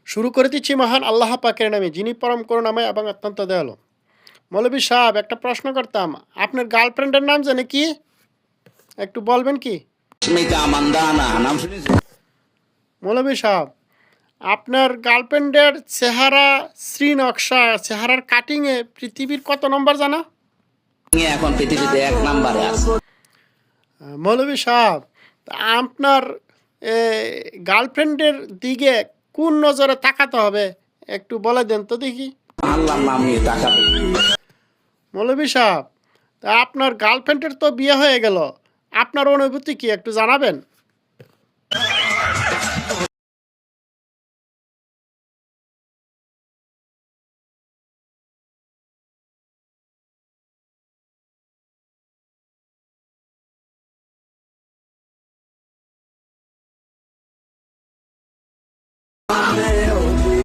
শুরু করে দিচ্ছি মহান আল্লাহ পাকের নামে, যিনি পরম করুণাময় এবং অত্যন্ত দয়ালু। মৌলভী সাহেব, একটা প্রশ্ন করতাম, আপনার গার্লফ্রেন্ডের নাম জানে কি? একটু বলবেন কি? স্মিতা মান্দানা নাম শুনেছেন? মৌলভী সাহেব, আপনার গার্লফ্রেন্ডের চেহারা শ্রীনকশা, চেহারার কাটিংয়ে পৃথিবীর কত নম্বর জানা? এখন পৃথিবীতে 1 নম্বরে আছে। মৌলভী সাহেব, আপনার গার্লফ্রেন্ডের দিকে কোন নজরে তাকাতে হবে একটু বলে দেন তো দেখি। আল্লাহর নাম নিয়ে তাকাবে। মৌলভী সাহেব, তা আপনার গার্লফ্রেন্ডের তো বিয়ে হয়ে গেল, আপনার অনুভূতি কি একটু জানাবেন?